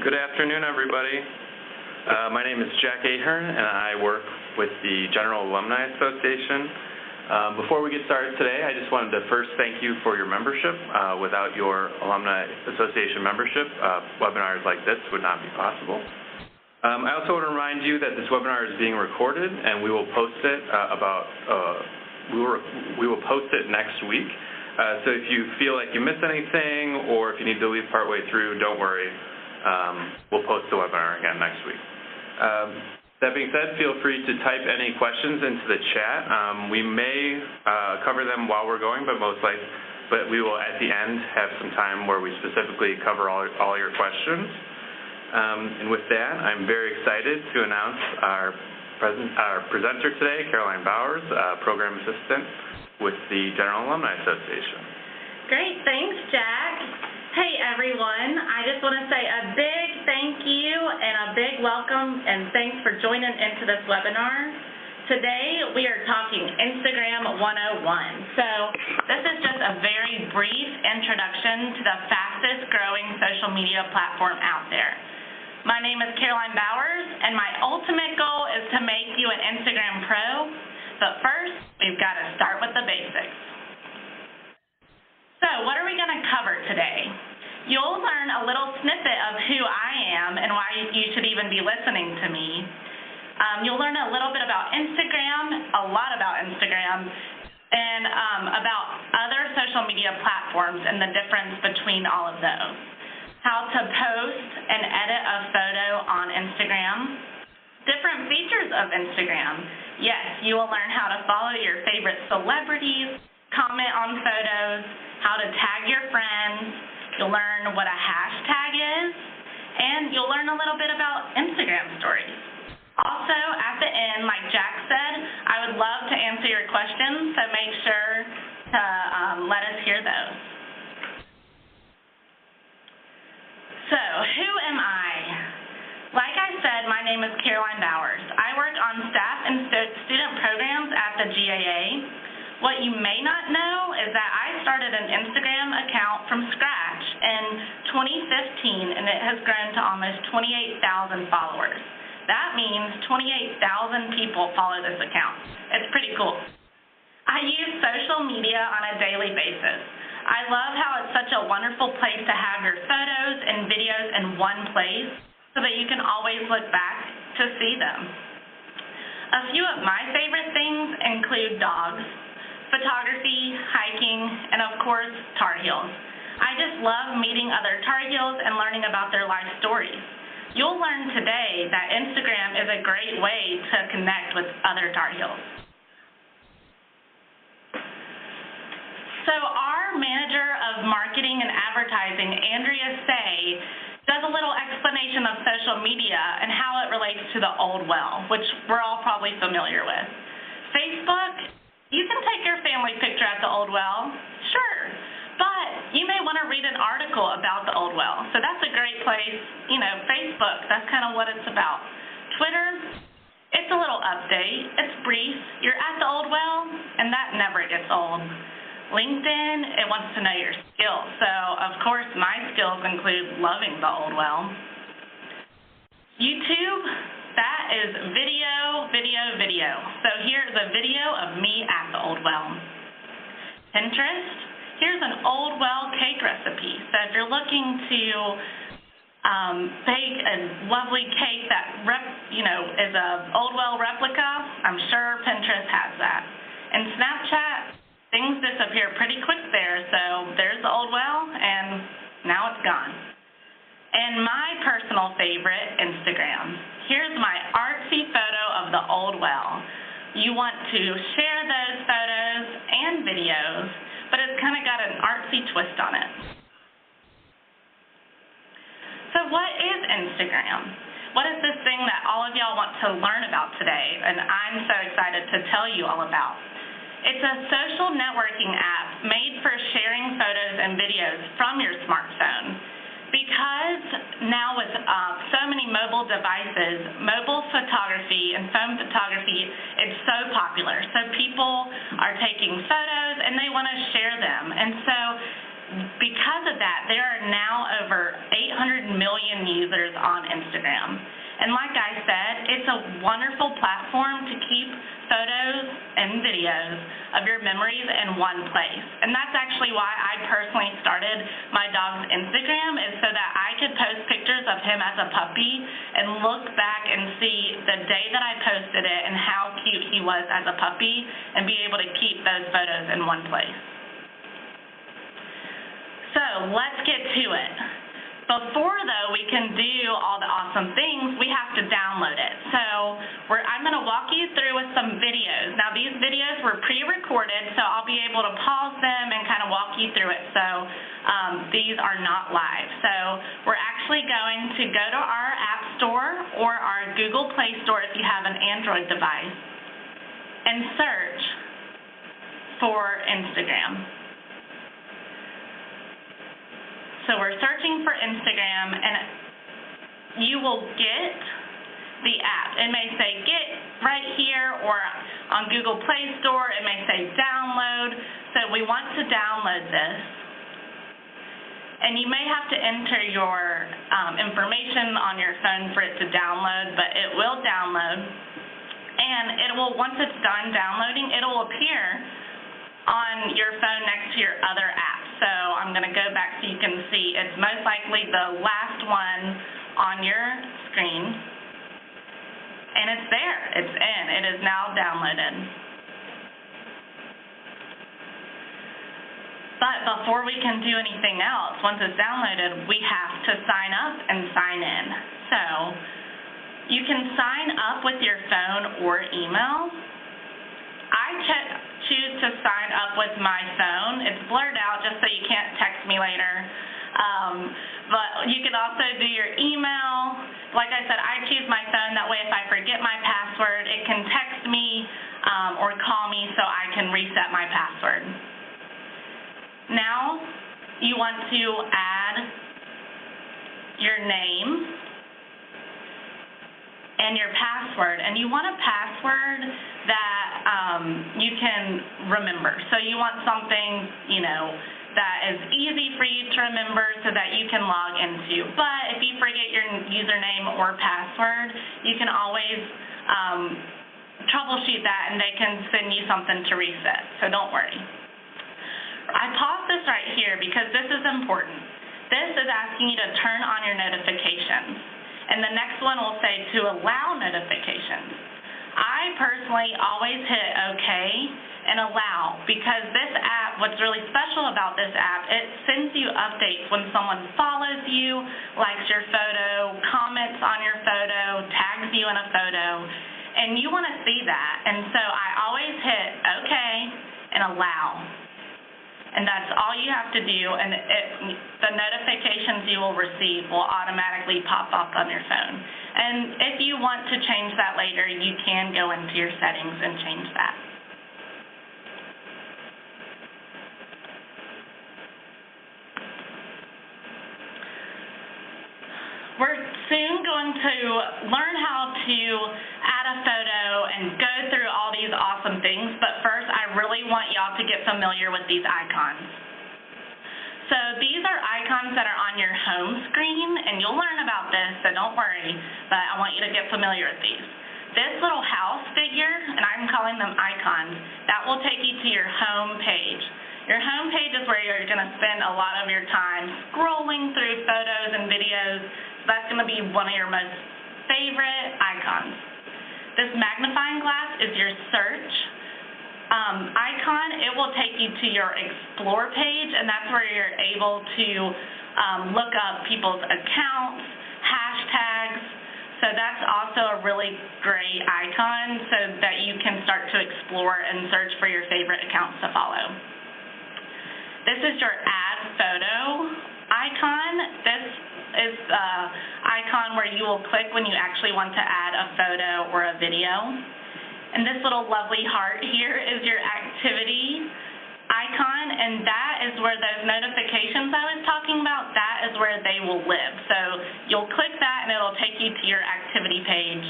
Good afternoon, everybody. My name is Jack Ahern, and I work with the General Alumni Association. Before we get started today, I just wanted to first thank you for your membership. Without your Alumni Association membership, webinars like this would not be possible. I also want to remind you that this webinar is being recorded, and we will post it we will post it next week. So if you feel like you missed anything, or if you need to leave partway through, don't worry. We'll post the webinar again next week. That being said, feel free to type any questions into the chat. We may cover them while we're going, but we will at the end have some time where we specifically cover all your questions. And with that, I'm very excited to announce our presenter today, Caroline Bowers, Program Assistant with the General Alumni Association. Great, thanks, Jack. Hey, everyone. I just want to say a big thank you and a big welcome and thanks for joining into this webinar. Today, we are talking Instagram 101. So this is just a very brief introduction to the fastest growing social media platform out there. My name is Caroline Bowers, and my ultimate goal is to make you an Instagram pro. But first, we've got to start with the basics. So what are we going to cover today? You'll learn a little snippet of who I am and why you should even be listening to me. You'll learn a little bit about Instagram, a lot about Instagram, and about other social media platforms and the difference between all of those. How to post and edit a photo on Instagram. Different features of Instagram. Yes, you will learn how to follow your favorite celebrities, comment on photos, how to tag your friends, you'll learn what a hashtag is, and you'll learn a little bit about Instagram stories. Also, at the end, like Jack said, I would love to answer your questions, so make sure to let us hear those. So, who am I? Like I said, my name is Caroline Bowers. I work on staff and student programs at the GAA. What you may not know is that I started an Instagram account from scratch in 2015, and it has grown to almost 28,000 followers. That means 28,000 people follow this account. It's pretty cool. I use social media on a daily basis. I love how it's such a wonderful place to have your photos and videos in one place so that you can always look back to see them. A few of my favorite things include dogs, photography, hiking, and of course, Tar Heels. I just love meeting other Tar Heels and learning about their life stories. You'll learn today that Instagram is a great way to connect with other Tar Heels. So our manager of marketing and advertising, Andrea Say, does a little explanation of social media and how it relates to the old well, which we're all probably familiar with. Facebook, you can take your family picture at the old well, sure, but you may want to read an article about the old well. So that's a great place, Facebook, that's kind of what it's about. Twitter, it's a little update, it's brief, you're at the old well, and that never gets old. LinkedIn, it wants to know your skills. So, of course, my skills include loving the old well. YouTube, that is video. So here's a video of me at the old well. Pinterest, here's an old well cake recipe. So if you're looking to bake a lovely cake that is a old well replica, I'm sure Pinterest has that. And Snapchat, things disappear pretty quick there. So there's the old well, and now it's gone. And my personal favorite, Instagram. Here's my artsy photo of the old well. You want to share those photos and videos, but it's kind of got an artsy twist on it. So what is Instagram? What is this thing that all of y'all want to learn about today, and I'm so excited to tell you all about? It's a social networking app made for sharing photos and videos from your smartphone. Because now with so many mobile devices, mobile photography and phone photography is so popular. So people are taking photos and they want to share them. And so because of that, there are now over 800 million users on Instagram. And like I said, it's a wonderful platform to keep photos and videos of your memories in one place. And that's actually why I personally started my dog's Instagram, is so that I could post pictures of him as a puppy and look back and see the day that I posted it and how cute he was as a puppy and be able to keep those photos in one place. So let's get to it. Before, though, we can do all the awesome things, we have to download it. So I'm going to walk you through with some videos. Now, these videos were pre-recorded, so I'll be able to pause them and kind of walk you through it. So these are not live. So we're actually going to go to our App Store or our Google Play Store if you have an Android device and search for Instagram. So we're searching for Instagram, and you will get the app. It may say get right here, or on Google Play Store, it may say download. So we want to download this. And you may have to enter your information on your phone for it to download, but it will download. And it will, once it's done downloading, it will appear on your phone next to your other apps. So I'm going to go back so you can see. It's most likely the last one on your screen. And it's there. It's in. It is now downloaded. But before we can do anything else, once it's downloaded, we have to sign up and sign in. So you can sign up with your phone or email. I choose to sign up with my phone. It's blurred out just so you can't text me later. But you can also do your email. Like I said, I choose my phone. That way if I forget my password, it can text me or call me so I can reset my password. Now you want to add your name and your password. And you want a password that you can remember. So you want something, that is easy for you to remember so that you can log into. But if you forget your username or password, you can always troubleshoot that, and they can send you something to reset. So don't worry. I paused this right here because this is important. This is asking you to turn on your notifications. And the next one will say to allow notifications. I personally always hit OK and allow, because this app, what's really special about this app, it sends you updates when someone follows you, likes your photo, comments on your photo, tags you in a photo, and you want to see that. And so I always hit OK and allow. And that's all you have to do, and the notifications you will receive will automatically pop up on your phone. And if you want to change that later, you can go into your settings and change that. We're soon going to learn how to add a photo and go through all these awesome things, but first I really want y'all to get familiar with these icons. So these are icons that are on your home screen, and you'll learn about this, so don't worry, but I want you to get familiar with these. This little house figure, and I'm calling them icons, that will take you to your home page. Your home page is where you're going to spend a lot of your time scrolling through photos and videos. So that's going to be one of your most favorite icons. This magnifying glass is your search icon. It will take you to your Explore page, and that's where you're able to look up people's accounts, hashtags. So that's also a really great icon so that you can start to explore and search for your favorite accounts to follow. This is your Add Photo icon. This is the icon where you will click when you actually want to add a photo or a video. And this little lovely heart here is your activity icon, and that is where those notifications I was talking about, that is where they will live. So you'll click that and it'll take you to your activity page.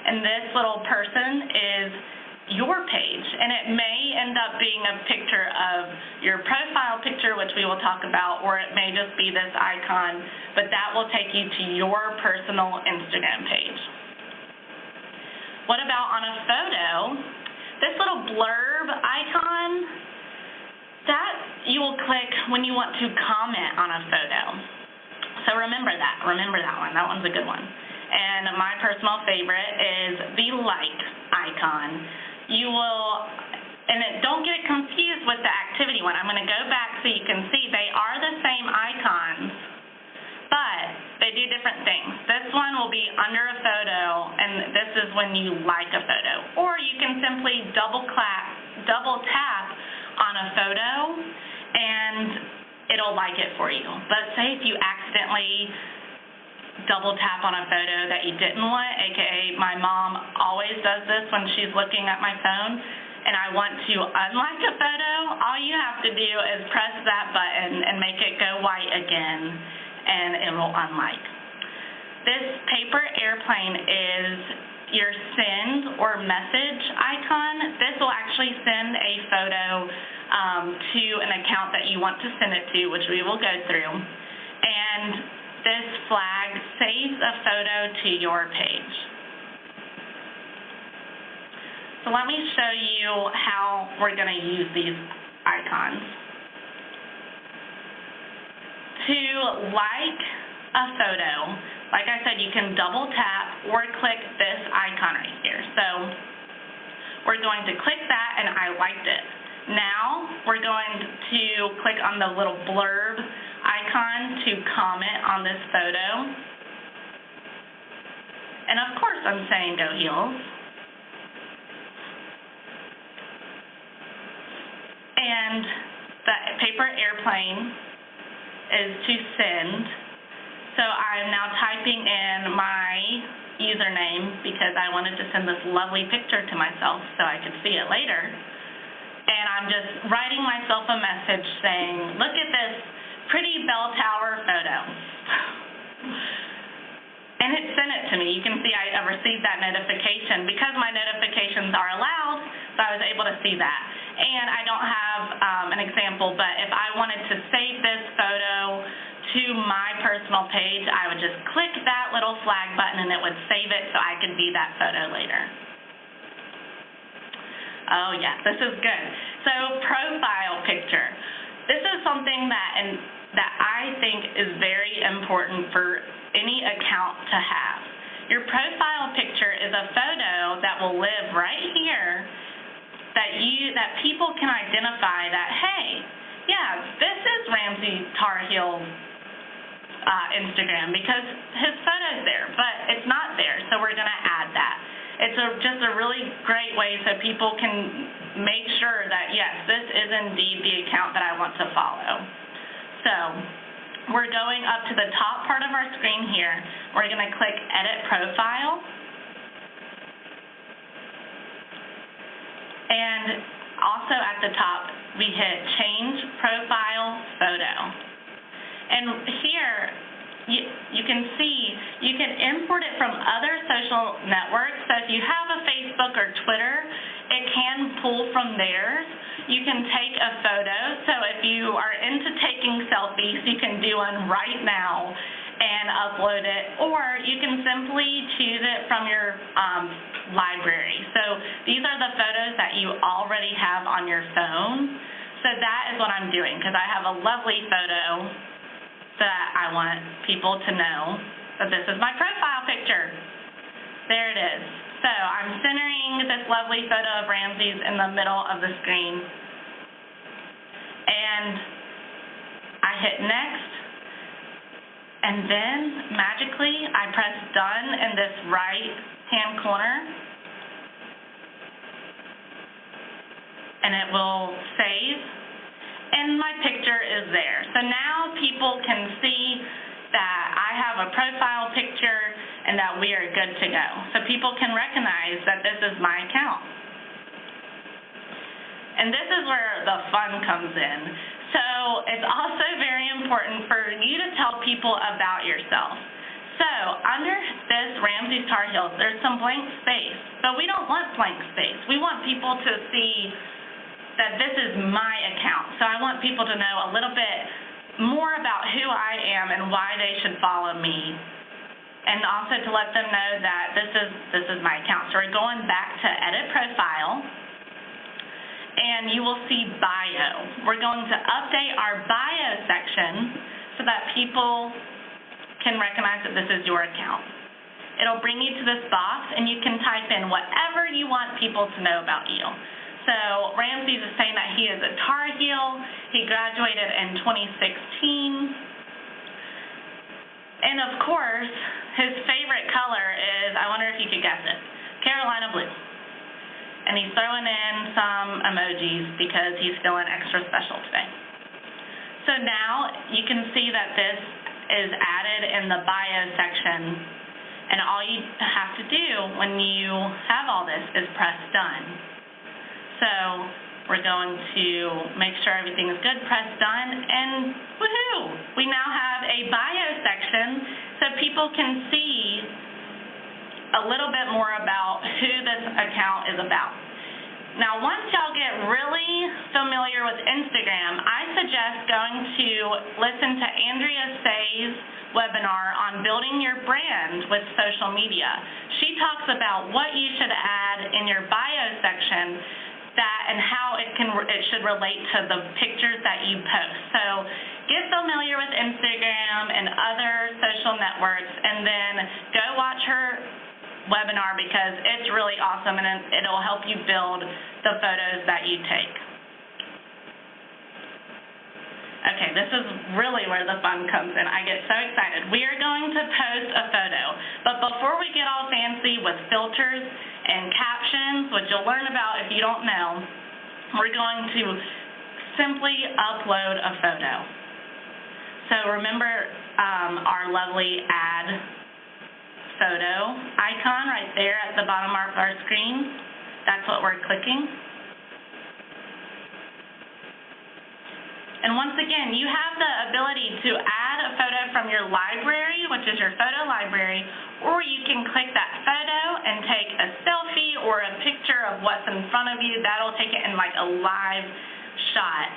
And this little person is your page, and it may end up being a picture of your profile picture, which we will talk about, or it may just be this icon, but that will take you to your personal Instagram page. What about on a photo? This little blurb icon, that you will click when you want to comment on a photo. So remember that one. That one's a good one. And my personal favorite is the like icon. You will, don't get it confused with the activity one. I'm going to go back so you can see they are the same icons, but they do different things. This one will be under a photo, and this is when you like a photo. Or you can simply double tap on a photo, and it'll like it for you. But say if you accidentally double tap on a photo that you didn't want, aka my mom always does this when she's looking at my phone, and I want to unlike a photo, all you have to do is press that button and make it go white again, and it will unlike. This paper airplane is your send or message icon. This will actually send a photo to an account that you want to send it to, which we will go through. And this flag saves a photo to your page. So let me show you how we're going to use these icons. To like a photo, like I said, you can double tap or click this icon right here. So we're going to click that, and I liked it. Now we're going to click on the little blurb icon to comment on this photo. And of course I'm saying go Heels. And the paper airplane is to send. So I'm now typing in my username because I wanted to send this lovely picture to myself so I could see it later. And I'm just writing myself a message saying, look at this pretty bell tower photo. And it sent it to me. You can see I received that notification because my notifications are allowed, so I was able to see that. And I don't have an example, but if I wanted to save this photo to my personal page, I would just click that little flag button and it would save it so I could view that photo later. Oh yeah, this is good. So profile picture. This is something that I think is very important for any account to have. Your profile picture is a photo that will live right here that people can identify that, hey, yeah, this is Ramsey Tar Heel Instagram because his photo's there, but it's not there, so we're going to add that. It's just a really great way so people can make sure that, yes, this is indeed the account that I want to follow. So we're going up to the top part of our screen here. We're going to click Edit Profile. And also at the top, we hit Change Profile Photo. And here, you can see you can import it from other social networks. So if you have a Facebook or Twitter, it can pull from theirs. You can take a photo. So if you are into taking selfies, you can do one right now and upload it. Or you can simply choose it from your library. So these are the photos that you already have on your phone. So that is what I'm doing because I have a lovely photo that I want people to know that this is my profile picture. There it is. So I'm centering this lovely photo of Ramsey's in the middle of the screen. And I hit next. And then magically I press done in this right-hand corner. And it will save. And my picture is there. So now people can see that I have a profile picture and that we are good to go. So people can recognize that this is my account. And this is where the fun comes in. So it's also very important for you to tell people about yourself. So under this Ramsey's Tar Heels, there's some blank space, but we don't want blank space. We want people to see that this is my account. So I want people to know a little bit more about who I am and why they should follow me, and also to let them know that this is my account. So we're going back to Edit Profile, and you will see Bio. We're going to update our Bio section so that people can recognize that this is your account. It'll bring you to this box, and you can type in whatever you want people to know about you. So Ramsey's is saying that he is a Tar Heel. He graduated in 2016. And of course, his favorite color is, I wonder if you could guess it, Carolina blue. And he's throwing in some emojis because he's feeling extra special today. So now you can see that this is added in the bio section, and all you have to do when you have all this is press done. So we're going to make sure everything is good, press done, and woohoo! We now have a bio section so people can see a little bit more about who this account is about. Now, once y'all get really familiar with Instagram, I suggest going to listen to Andrea Say's webinar on building your brand with social media. She talks about what you should add in your bio section and how it should relate to the pictures that you post. So get familiar with Instagram and other social networks, and then go watch her webinar because it's really awesome, and it'll help you build the photos that you take. Okay, this is really where the fun comes in. I get so excited. We are going to post a photo, but before we get all fancy with filters and captions, which you'll learn about if you don't know, we're going to simply upload a photo. So remember our lovely add photo icon right there at the bottom of our screen? That's what we're clicking. And once again, you have the ability to add a photo from your library, which is your photo library, or you can click that photo and take a selfie or a picture of what's in front of you. That'll take it in like a live shot,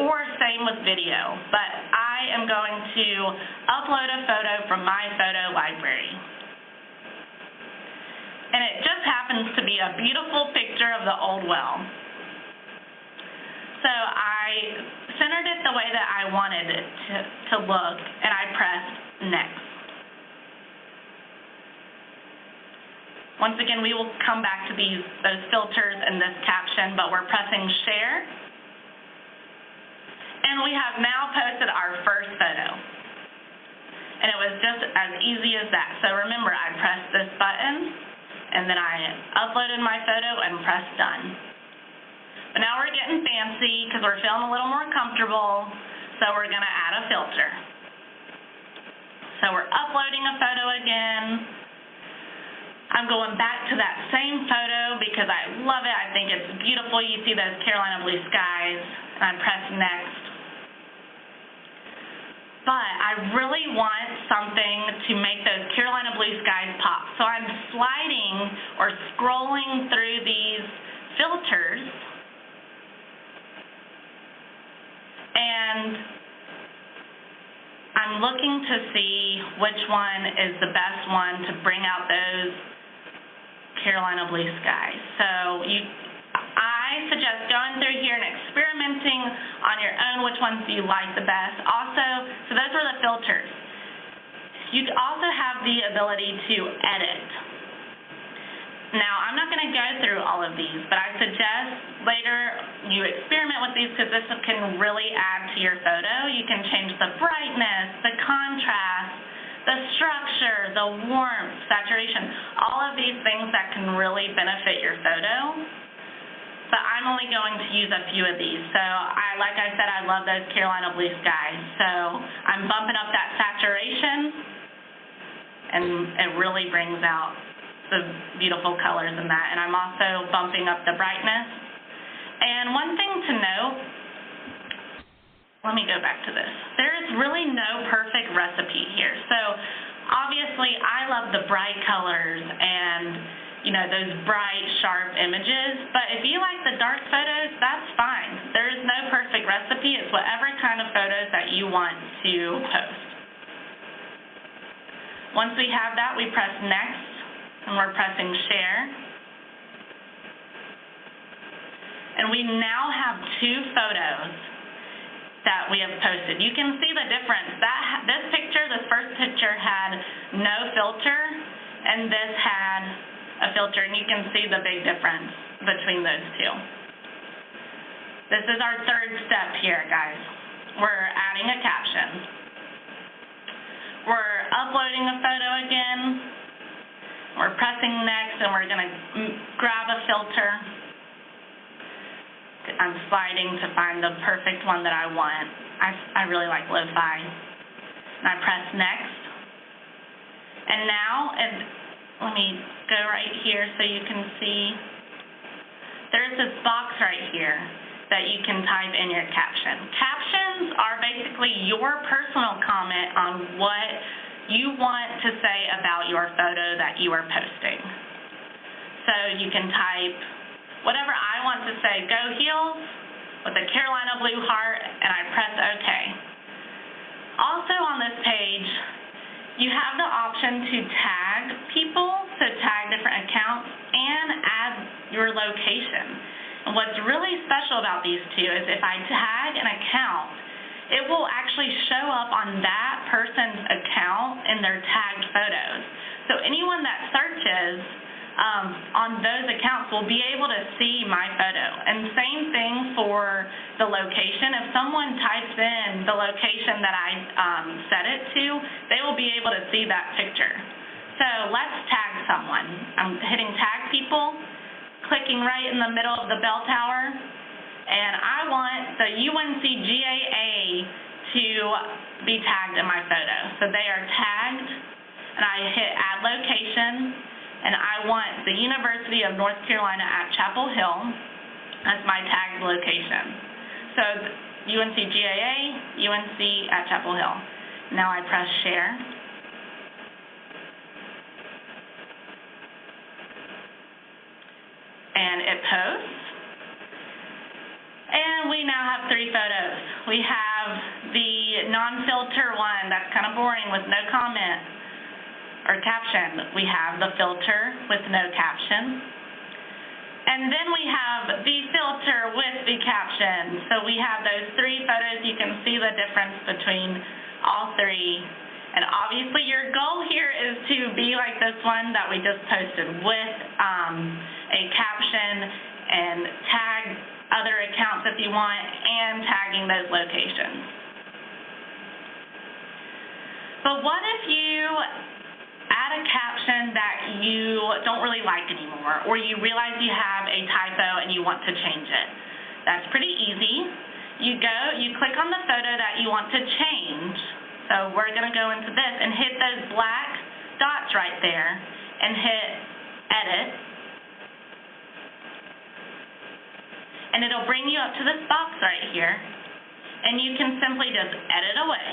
or same with video. But I am going to upload a photo from my photo library. And it just happens to be a beautiful picture of the old well. So I centered it the way that I wanted it to look, and I pressed next. Once again, we will come back to those filters and this caption, but we're pressing share. And we have now posted our first photo. And it was just as easy as that. So remember, I pressed this button, and then I uploaded my photo and pressed done. But now we're getting fancy because we're feeling a little more comfortable, so we're going to add a filter. So we're uploading a photo again. I'm going back to that same photo because I love it. I think it's beautiful. You see those Carolina blue skies, and I press next. But I really want something to make those Carolina blue skies pop. So I'm sliding or scrolling through these filters, and I'm looking to see which one is the best one to bring out those Carolina blue skies. So I suggest going through here and experimenting on your own which ones do you like the best. Also, so those are the filters. You also have the ability to edit. Now, I'm not going to go through all of these, but I suggest later you experiment with these because this can really add to your photo. You can change the brightness, the contrast, the structure, the warmth, saturation, all of these things that can really benefit your photo. But I'm only going to use a few of these. So, like I said, I love those Carolina blue skies. So I'm bumping up that saturation, and it really brings out the beautiful colors in that. And I'm also bumping up the brightness. And one thing to note, let me go back to this. There is really no perfect recipe here. So obviously obviously, I love the bright colors and, you know, those bright, sharp images, but if you like the dark photos, that's fine. There is no perfect recipe. It's whatever kind of photos that you want to post. Once we have that, we press next, and we're pressing share. And we now have 2 photos that we have posted. You can see the difference. This first picture had no filter, and this had a filter, and you can see the big difference between those 2. This is our 3rd step here, guys. We're adding a caption. We're uploading a photo again. We're pressing next, and we're gonna grab a filter. I'm sliding to find the perfect one that I want. I really like lo-fi. And I press next. And now, let me go right here so you can see. There's this box right here that you can type in your caption. Captions are basically your personal comment on what you want to say about your photo that you are posting. So you can type whatever I want to say, go heels with a Carolina blue heart, and I press OK. Also on this page, you have the option to tag people, so tag different accounts, and add your location. And what's really special about these 2 is if I tag an account, it will actually show up on that person's account in their tagged photos. So anyone that searches on those accounts will be able to see my photo. And same thing for the location. If someone types in the location that I set it to, they will be able to see that picture. So let's tag someone. I'm hitting tag people, clicking right in the middle of the bell tower, and I want the UNC GAA to be tagged in my photo. So they are tagged, and I hit add location, and I want the University of North Carolina at Chapel Hill as my tagged location. So UNC GAA, UNC at Chapel Hill. Now I press share. And it posts. And we now have 3 photos. We have the non-filter one that's kind of boring with no comment or caption. We have the filter with no caption. And then we have the filter with the caption. So we have those 3 photos. You can see the difference between all 3. And obviously your goal here is to be like this one that we just posted with a caption and tag other accounts if you want, and tagging those locations. But what if you add a caption that you don't really like anymore, or you realize you have a typo and you want to change it? That's pretty easy. You click on the photo that you want to change. So we're going to go into this and hit those black dots right there and hit edit. And it'll bring you up to this box right here, and you can simply just edit away.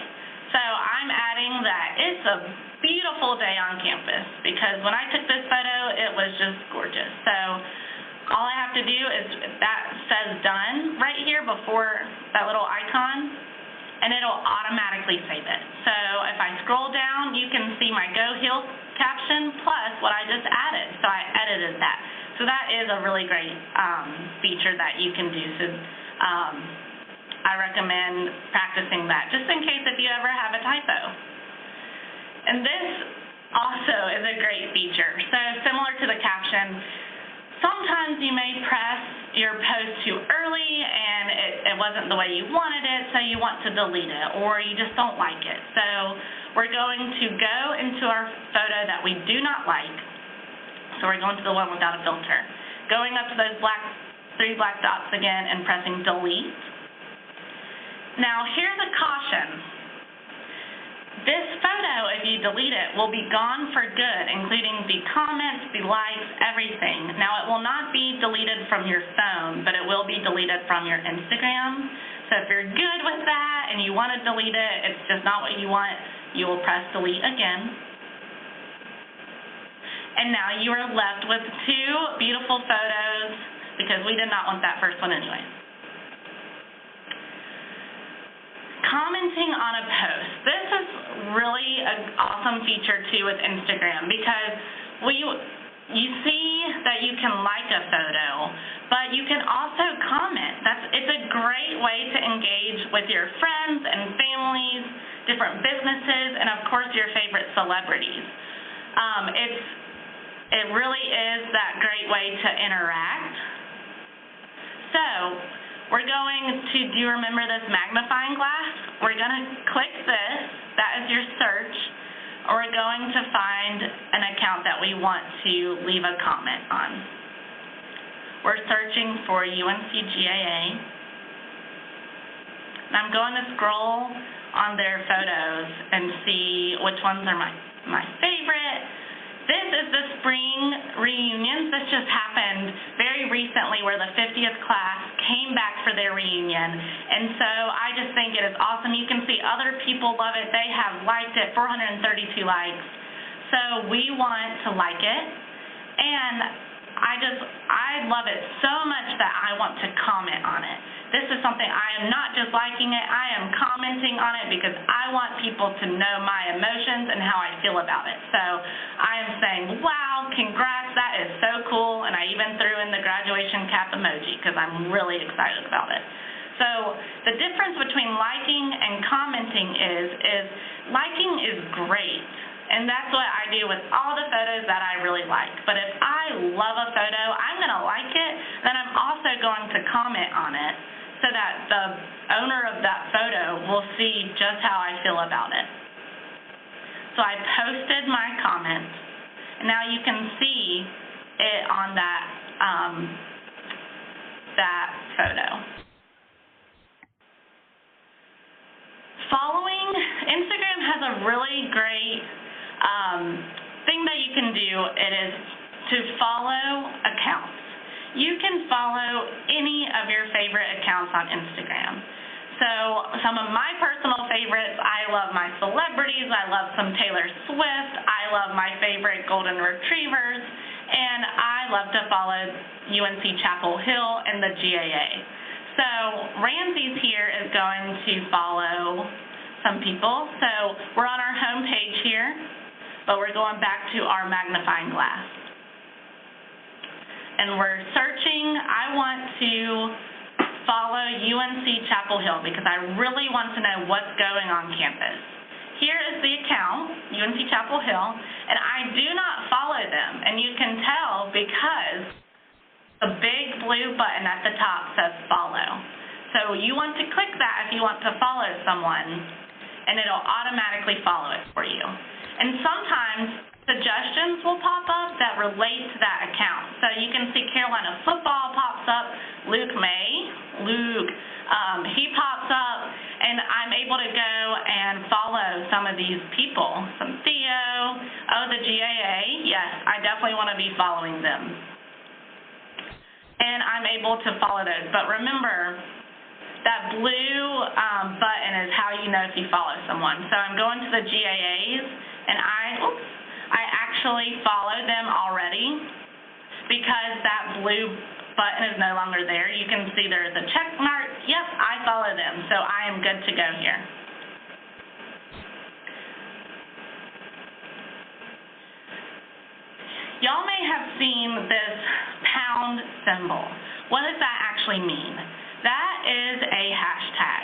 So I'm adding that it's a beautiful day on campus, because when I took this photo, it was just gorgeous. So all I have to do is, that says done right here before that little icon, and it'll automatically save it. So if I scroll down, you can see my Go Heels caption plus what I just added. So I edited that. So that is a really great feature that you can do. So I recommend practicing that, just in case if you ever have a typo. And this also is a great feature. So similar to the caption, sometimes you may press your post too early and it wasn't the way you wanted it, so you want to delete it, or you just don't like it. So we're going to go into our photo that we do not like. So we're going to the one without a filter. Going up to those 3 black dots again and pressing delete. Now here's a caution. This photo, if you delete it, will be gone for good, including the comments, the likes, everything. Now it will not be deleted from your phone, but it will be deleted from your Instagram. So if you're good with that and you want to delete it, it's just not what you want, you will press delete again. And now you are left with 2 beautiful photos because we did not want that first one anyway. Commenting on a post. This is really an awesome feature too with Instagram because you see that you can like a photo, but you can also comment. It's a great way to engage with your friends and families, different businesses, and of course your favorite celebrities. It really is that great way to interact. So we're going to, do you remember this magnifying glass? We're going to click this, that is your search, or we're going to find an account that we want to leave a comment on. We're searching for UNCGAA. And I'm going to scroll on their photos and see which ones are my favorite. This is the spring reunions. This just happened very recently where the 50th class came back for their reunion. And so I just think it is awesome. You can see other people love it. They have liked it, 432 likes. So we want to like it. And I love it so much that I want to comment on it. This is something I am not just liking it, I am commenting on it because I want people to know my emotions and how I feel about it. So I am saying, wow, congrats, that is so cool, and I even threw in the graduation cap emoji because I'm really excited about it. So the difference between liking and commenting is liking is great. And that's what I do with all the photos that I really like. But if I love a photo, I'm going to like it, then I'm also going to comment on it so that the owner of that photo will see just how I feel about it. So I posted my comment, and now you can see it on that photo. Following, Instagram has a really great thing that you can do. It is to follow accounts. You can follow any of your favorite accounts on Instagram. So some of my personal favorites, I love my celebrities, I love some Taylor Swift, I love my favorite golden retrievers, and I love to follow UNC Chapel Hill and the GAA. So Ramsey's here is going to follow some people. So we're on our home page here, but we're going back to our magnifying glass. And we're searching. I want to follow UNC Chapel Hill because I really want to know what's going on campus. Here is the account, UNC Chapel Hill, and I do not follow them. And you can tell because the big blue button at the top says follow. So you want to click that if you want to follow someone, and it'll automatically follow it for you. And sometimes suggestions will pop up that relate to that account. So you can see Carolina football pops up, Luke, he pops up, and I'm able to go and follow some of these people. Some Theo, the GAA, yes, I definitely want to be following them. And I'm able to follow those. But remember, that blue button is how you know if you follow someone. So I'm going to the GAAs, and I actually follow them already because that blue button is no longer there. You can see there's a check mark. Yep, I follow them, so I am good to go here. Y'all may have seen this pound symbol. What does that actually mean? That is a hashtag.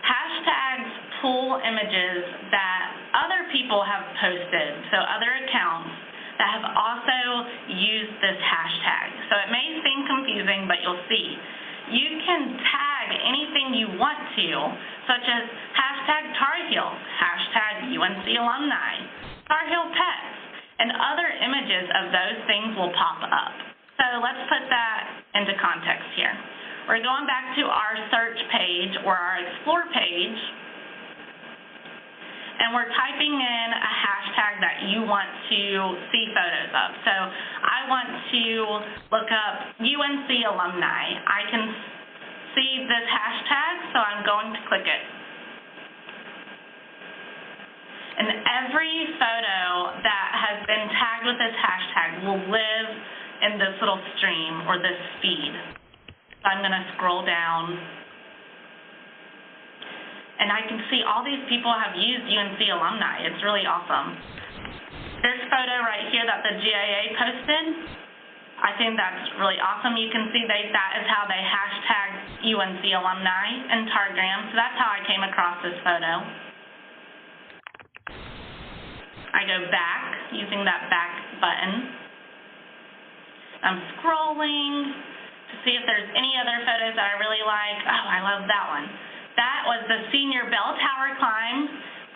Hashtags pull images that other people have posted, so other accounts that have also used this hashtag. So it may seem confusing, but you'll see. You can tag anything you want to, such as hashtag Tar Heels, hashtag UNC alumni, Tar Heel Pets, and other images of those things will pop up. So let's put that into context here. We're going back to our search page or our explore page, and we're typing in a hashtag that you want to see photos of. So I want to look up UNC alumni. I can see this hashtag, so I'm going to click it. And every photo that has been tagged with this hashtag hashtag will live in this little stream or this feed. So I'm going to scroll down, and I can see all these people have used UNC alumni. It's really awesome. This photo right here that the GAA posted, I think that's really awesome. You can see that is how they hashtag UNC alumni in Targram. So that's how I came across this photo. I go back using that back button. I'm scrolling to see if there's any other photos that I really like. Oh, I love that one. That was the senior bell tower climb,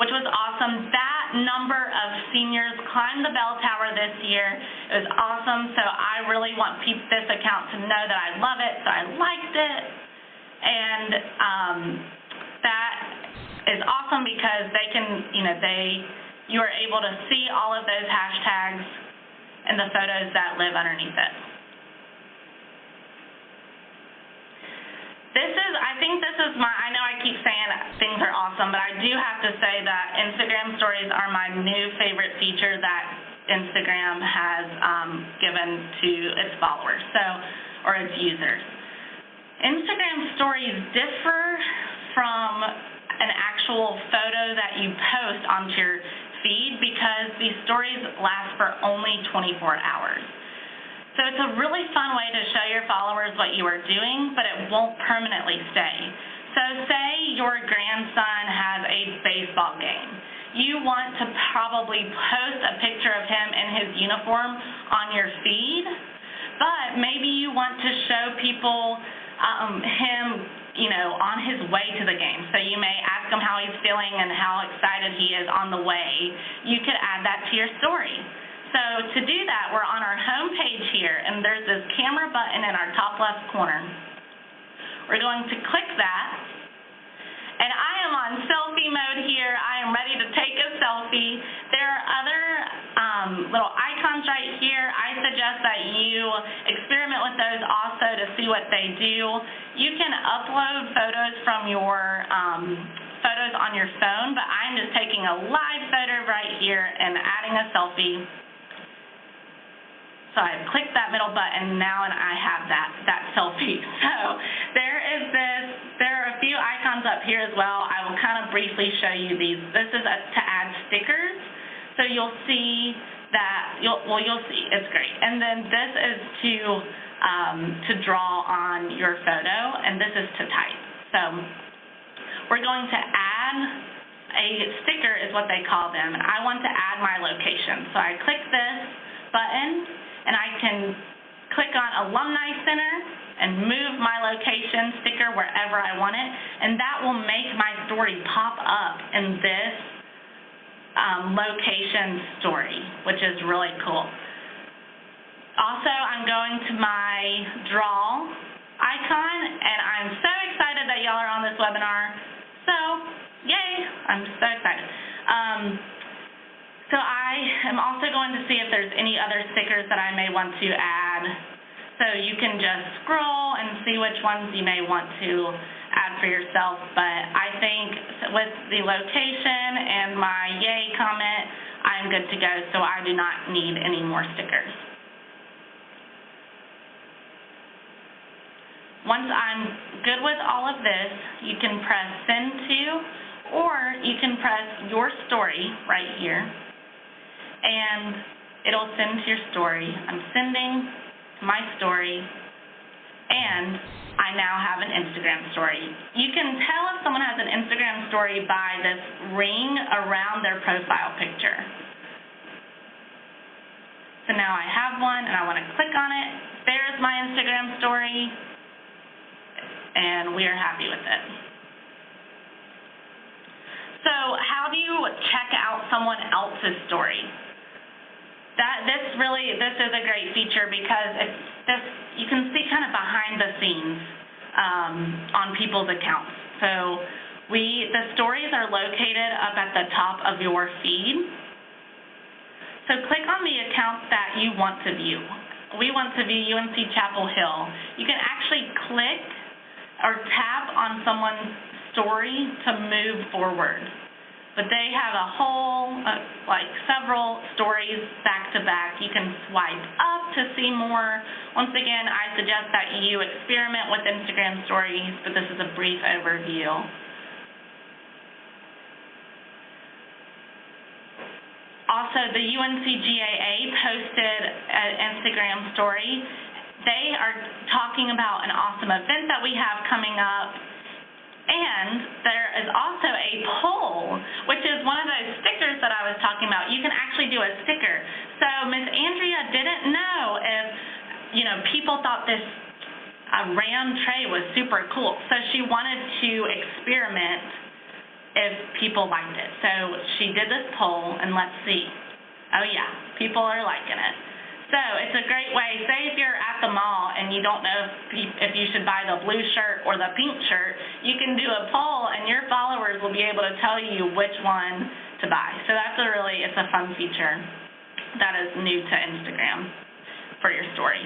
which was awesome. That number of seniors climbed the bell tower this year. It was awesome. So I really want this account to know that I love it, so I liked it. And that is awesome because they can, you are able to see all of those hashtags and the photos that live underneath it. I think this is I know I keep saying things are awesome, but I do have to say that Instagram stories are my new favorite feature that Instagram has given to its followers, or its users. Instagram stories differ from an actual photo that you post onto your feed because these stories last for only 24 hours. So it's a really fun way to show your followers what you are doing, but it won't permanently stay. So say your grandson has a baseball game. You want to probably post a picture of him in his uniform on your feed, but maybe you want to show people him, on his way to the game. So you may ask him how he's feeling and how excited he is on the way. You could add that to your story. So to do that, we're on our home page here, and there's this camera button in our top left corner. We're going to click that, and I am on selfie mode here. I am ready to take a selfie. There are other little icons right here. I suggest that you experiment with those also to see what they do. You can upload photos from your photos on your phone, but I'm just taking a live photo right here and adding a selfie. So I clicked that middle button now, and I have that selfie. So there are a few icons up here as well. I will kind of briefly show you these. This is to add stickers. So you'll see that, you'll see, it's great. And then this is to draw on your photo, and this is to type. So we're going to add a sticker is what they call them, and I want to add my location. So I click this button, and I can click on Alumni Center and move my location sticker wherever I want it, and that will make my story pop up in this location story, which is really cool. Also, I'm going to my draw icon, and I'm so excited that y'all are on this webinar. So, yay, I'm so excited. So I am also going to see if there's any other stickers that I may want to add. So you can just scroll and see which ones you may want to add for yourself. But I think with the location and my yay comment, I'm good to go, so I do not need any more stickers. Once I'm good with all of this, you can press send to, or you can press your story right here, and it'll send to your story. I'm sending to my story, and I now have an Instagram story. You can tell if someone has an Instagram story by this ring around their profile picture. So now I have one, and I want to click on it. There's my Instagram story, and we are happy with it. So how do you check out someone else's story? This is a great feature because you can see kind of behind the scenes on people's accounts. So the stories are located up at the top of your feed. So click on the account that you want to view. We want to view UNC Chapel Hill. You can actually click or tap on someone's story to move forward. But they have a whole, like several stories back to back. You can swipe up to see more. Once again, I suggest that you experiment with Instagram stories, but this is a brief overview. Also, the UNCGAA posted an Instagram story. They are talking about an awesome event that we have coming up. And there is also a poll, which is one of those stickers that I was talking about. You can actually do a sticker. So Ms. Andrea didn't know if, people thought this round tray was super cool. So she wanted to experiment if people liked it. So she did this poll, and let's see. Oh yeah, people are liking it. So it's a great way. Say if you're at the mall and you don't know if you should buy the blue shirt or the pink shirt, you can do a poll and your followers will be able to tell you which one to buy. So that's it's a fun feature that is new to Instagram for your stories.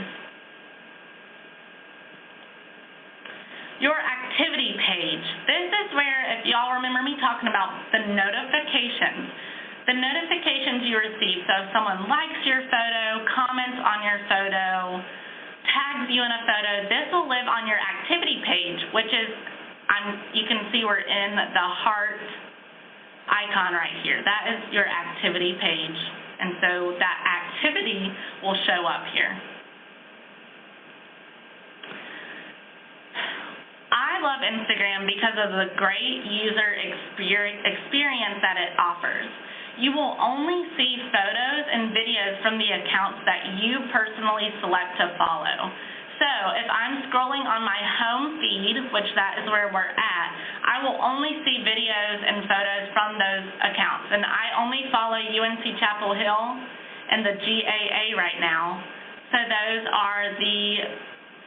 Your activity page. This is where, if y'all remember me talking about the notifications you receive. So if someone likes your photo, comments on your photo, tags you in a photo, this will live on your activity page, which is, you can see we're in the heart icon right here. That is your activity page. And so that activity will show up here. I love Instagram because of the great user experience that it offers. You will only see photos and videos from the accounts that you personally select to follow. So if I'm scrolling on my home feed, which that is where we're at, I will only see videos and photos from those accounts. And I only follow UNC Chapel Hill and the GAA right now. So those are the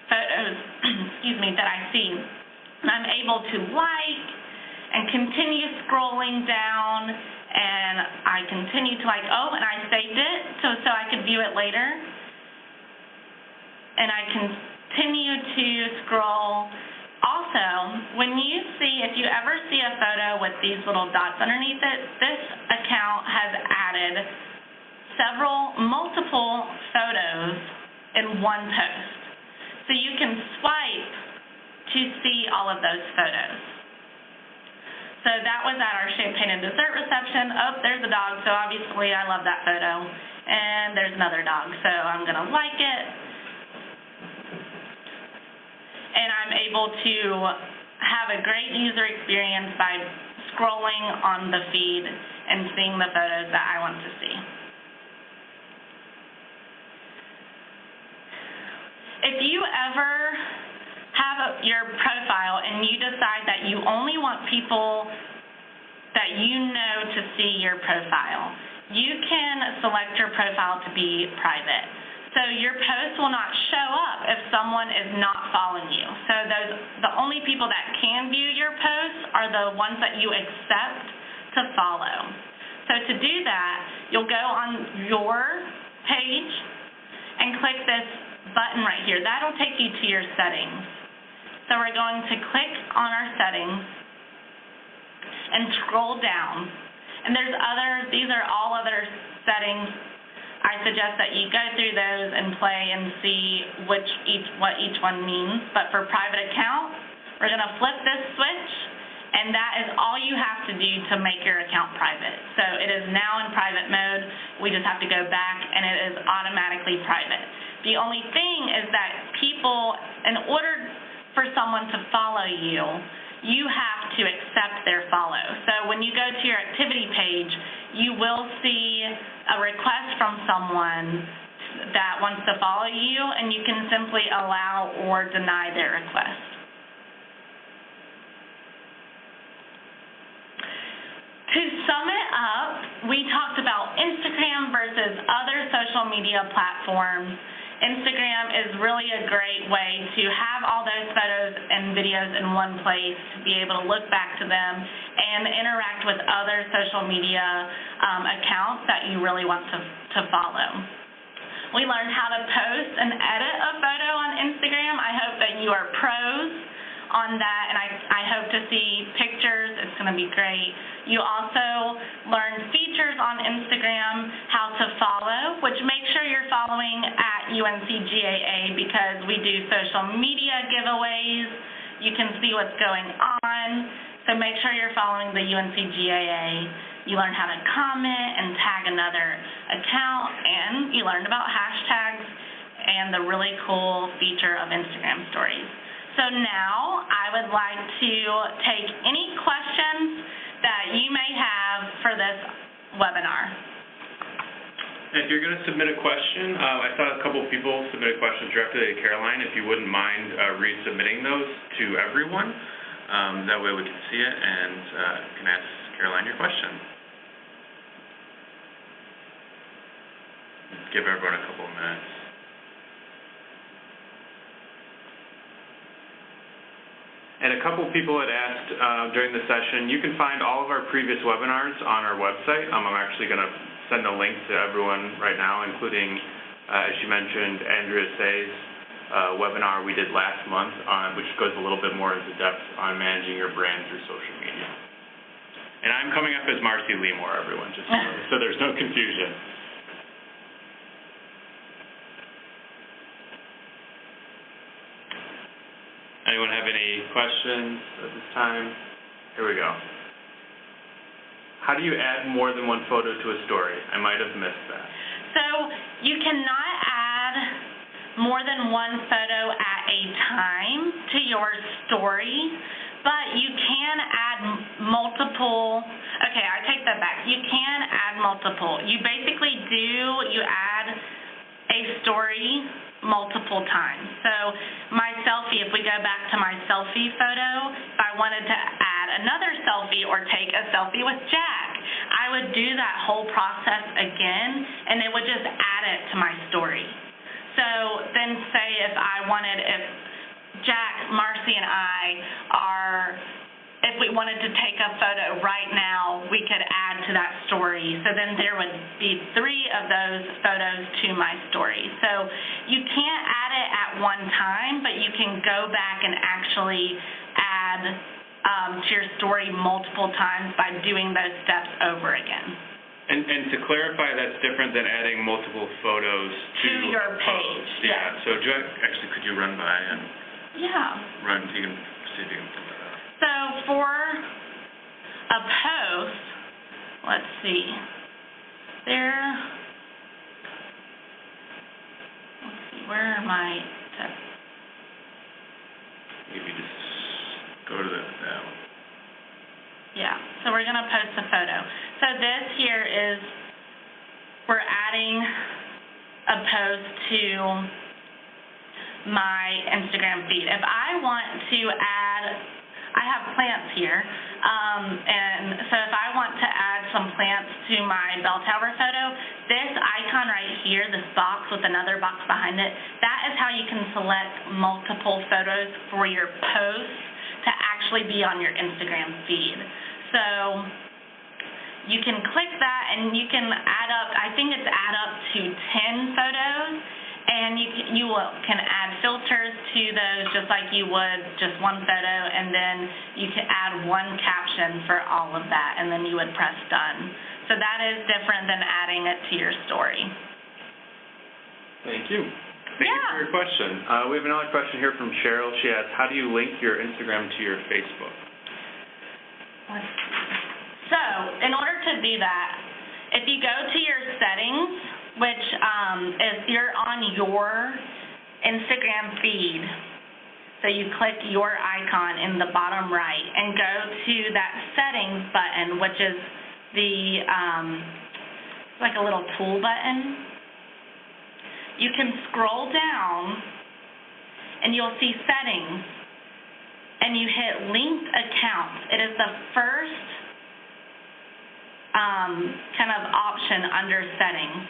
photos, that I see. And I'm able to like and continue scrolling down, and I continue to and I saved it so I could view it later. And I continue to scroll. Also, if you ever see a photo with these little dots underneath it, this account has added multiple photos in one post. So you can swipe to see all of those photos. So that was at our champagne and dessert reception. Oh, there's a dog, so obviously I love that photo. And there's another dog, so I'm gonna like it. And I'm able to have a great user experience by scrolling on the feed and seeing the photos that I want to see. If you ever have your profile and you decide that you only want people that you know to see your profile, you can select your profile to be private. So your post will not show up if someone is not following you. So the only people that can view your posts are the ones that you accept to follow. So to do that, you'll go on your page and click this button right here. That'll take you to your settings. So we're going to click on our settings and scroll down. And these are all other settings. I suggest that you go through those and play and see what each one means. But for private account, we're gonna flip this switch, and that is all you have to do to make your account private. So it is now in private mode. We just have to go back, and it is automatically private. The only thing is that in order for someone to follow you, you have to accept their follow. So when you go to your activity page, you will see a request from someone that wants to follow you, and you can simply allow or deny their request. To sum it up, we talked about Instagram versus other social media platforms. Instagram is really a great way to have all those photos and videos in one place, to be able to look back to them and interact with other social media accounts that you really want to follow. We learned how to post and edit a photo on Instagram. I hope that you are pros on that, and I hope to see pictures. It's going to be great. You also learn features on Instagram, how to follow, which make sure you're following at UNCGAA because we do social media giveaways. You can see what's going on, so make sure you're following the UNCGAA. You learn how to comment and tag another account, and you learn about hashtags and the really cool feature of Instagram stories. So now I would like to take any questions that you may have for this webinar. If you're going to submit a question, I saw a couple of people submit questions directly to Caroline. If you wouldn't mind resubmitting those to everyone, that way we can see it and can ask Caroline your question. Give everyone a couple of minutes. And a couple people had asked during the session, you can find all of our previous webinars on our website. I'm actually going to send a link to everyone right now, including, as you mentioned, Andrea Say's webinar we did last month, which goes a little bit more into depth on managing your brand through social media. And I'm coming up as Marcy Leemore, everyone, just so there's no confusion. Anyone have any questions at this time? Here we go. How do you add more than one photo to a story? I might have missed that. So you cannot add more than one photo at a time to your story, but you can add multiple. Okay, I take that back. You can add multiple. You basically you add a story multiple times. So my selfie, if we go back to my selfie photo, if I wanted to add another selfie or take a selfie with Jack, I would do that whole process again, and it would just add it to my story. So then say if Jack, Marcy, and I if we wanted to take a photo right now, we could add to that story. So then there would be 3 of those photos to my story. So you can't add it at one time, but you can go back and actually add to your story multiple times by doing those steps over again. And to clarify, that's different than adding multiple photos to your page. Yeah. So actually, could you run by and you can see if you can pull that up. So for a post, let's see, where am I? If you just go to that one. Yeah, so we're going to post a photo. So this here is, we're adding a post to my Instagram feed. If I want to add, I have plants here, and so if I want to add some plants to my bell tower photo, this icon right here, this box with another box behind it, that is how you can select multiple photos for your post to actually be on your Instagram feed. So you can click that and you can add up, I think it's add up to 10 photos, and you can add filters to those just like you would just one photo, and then you can add one caption for all of that, and then you would press done. So that is different than adding it to your story. Thank you. Thank you for your question. We have another question here from Cheryl. She asks, how do you link your Instagram to your Facebook? Let's see. So in order to do that, if you go to your settings, which is you're on your Instagram feed, so you click your icon in the bottom right and go to that settings button, which is the like a little tool button. You can scroll down and you'll see settings, and you hit linked accounts. It is the first kind of option under settings.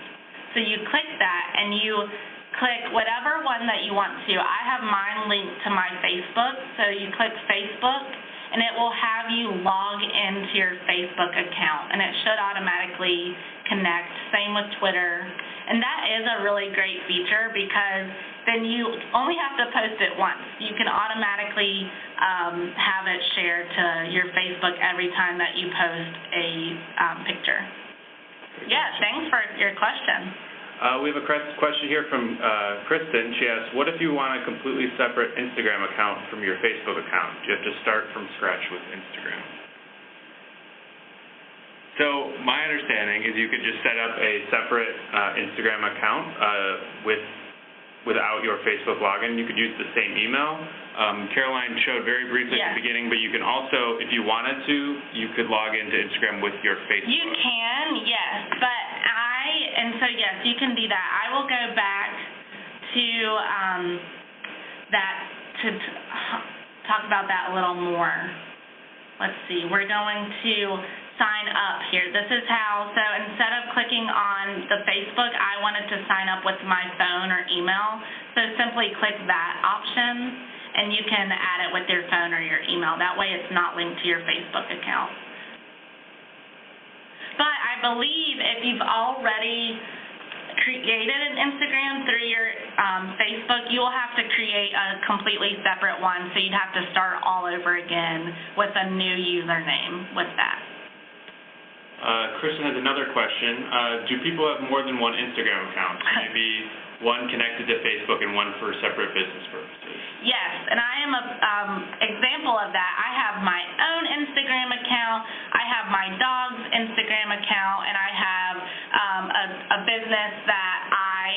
So you click that and you click whatever one that you want to. I have mine linked to my Facebook, so you click Facebook, and it will have you log into your Facebook account, and it should automatically connect. Same with Twitter. And that is a really great feature because then you only have to post it once. You can automatically have it shared to your Facebook every time that you post a picture. Yeah, thanks for your question. We have a question here from Kristen. She asks, what if you want a completely separate Instagram account from your Facebook account? Do you have to start from scratch with Instagram? So my understanding is you could just set up a separate Instagram account without your Facebook login. You could use the same email. Caroline showed very briefly at the beginning, but you can also, if you wanted to, you could log into Instagram with your Facebook. You can, yes, but yes, you can do that. I will go back to to talk about that a little more. Let's see, we're going to sign up here. This is how, so instead of clicking on the Facebook, I wanted to sign up with my phone or email. So simply click that option, and you can add it with your phone or your email. That way it's not linked to your Facebook account. But I believe if you've already created an Instagram through your Facebook, you will have to create a completely separate one, so you'd have to start all over again with a new username with that. Kristen has another question. Do people have more than one Instagram account? Maybe one connected to Facebook and one for separate business purposes? Yes, and I am an example of that. I have my own Instagram account, I have my dog's Instagram account, and I have a business that I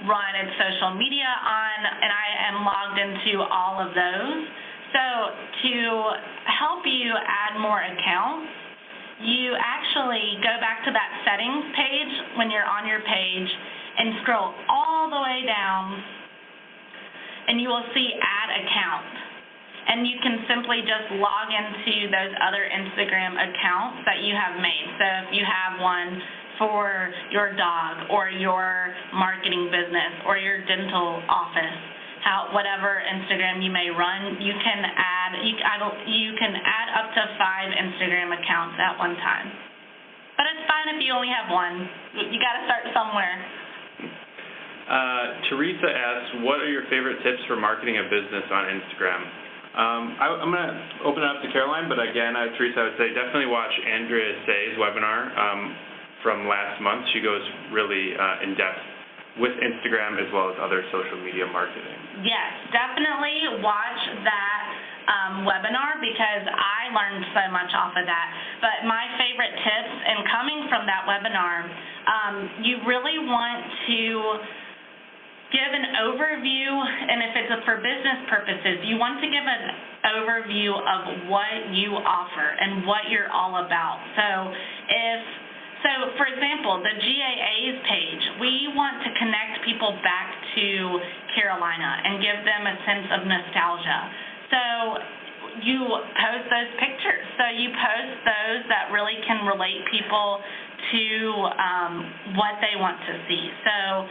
run its social media on, and I am logged into all of those. So to help you add more accounts, you actually go back to that settings page when you're on your page and scroll all the way down, and you will see add account. And you can simply just log into those other Instagram accounts that you have made. So if you have one for your dog or your marketing business or your dental office, whatever Instagram you may run, you can add up to 5 Instagram accounts at one time. But it's fine if you only have one. You got to start somewhere. Teresa asks, what are your favorite tips for marketing a business on Instagram? I'm going to open it up to Caroline, but again, Teresa, I would say definitely watch Andrea Say's webinar from last month. She goes really in-depth with Instagram as well as other social media marketing. Yes, definitely watch that webinar because I learned so much off of that. But my favorite tips, and coming from that webinar, you really want to give an overview, and if it's for business purposes, you want to give an overview of what you offer and what you're all about. So, for example, the GAA's page, we want to connect people back to Carolina and give them a sense of nostalgia. So you post those pictures. So you post those that really can relate people to what they want to see. So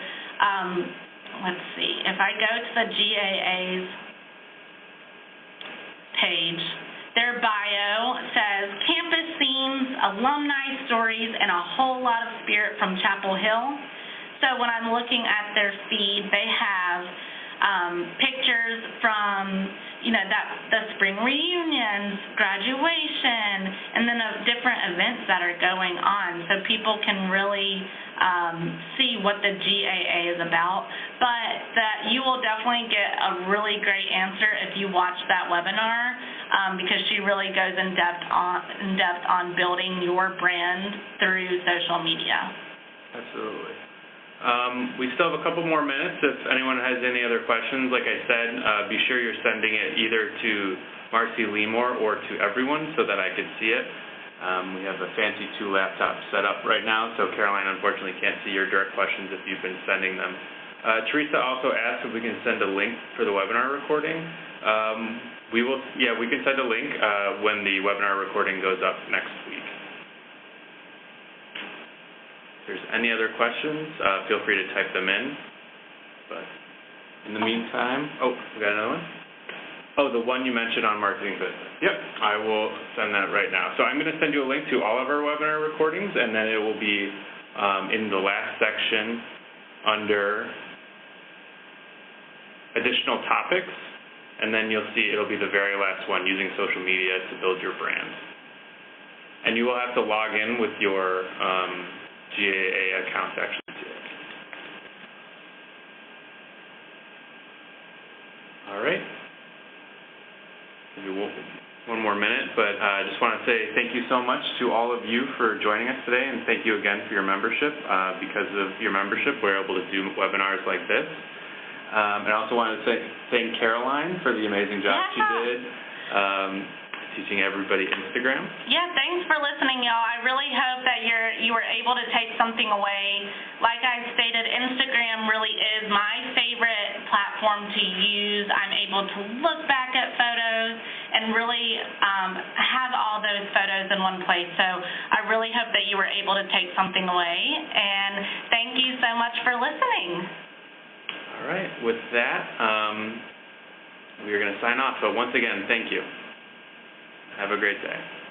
let's see. If I go to the GAA's page, their bio says, campus scenes, alumni stories, and a whole lot of spirit from Chapel Hill. So when I'm looking at their feed, they have pictures from, the spring reunions, graduation, and then of different events that are going on. So people can really see what the GAA is about. But that you will definitely get a really great answer if you watch that webinar. Because she really goes in depth on building your brand through social media. Absolutely. We still have a couple more minutes. If anyone has any other questions, like I said, be sure you're sending it either to Marcy Lemore or to everyone so that I could see it. We have a fancy 2 laptops set up right now, so Caroline unfortunately can't see your direct questions if you've been sending them. Teresa also asked if we can send a link for the webinar recording. We can send a link when the webinar recording goes up next week. If there's any other questions, feel free to type them in. But in the meantime, we got another one? Oh, the one you mentioned on marketing business. Yep, I will send that right now. So I'm going to send you a link to all of our webinar recordings, and then it will be in the last section under additional topics, and then you'll see it'll be the very last one, using social media to build your brand. And you will have to log in with your GAA account to actually see it. All right. Maybe one more minute, but I just want to say thank you so much to all of you for joining us today, and thank you again for your membership. Because of your membership, we're able to do webinars like this. And I also wanted to thank Caroline for the amazing job she did teaching everybody Instagram. Yeah, thanks for listening, y'all. I really hope that you were able to take something away. Like I stated, Instagram really is my favorite platform to use. I'm able to look back at photos and really have all those photos in one place. So I really hope that you were able to take something away. And thank you so much for listening. All right. With that, we are going to sign off. So once again, thank you. Have a great day.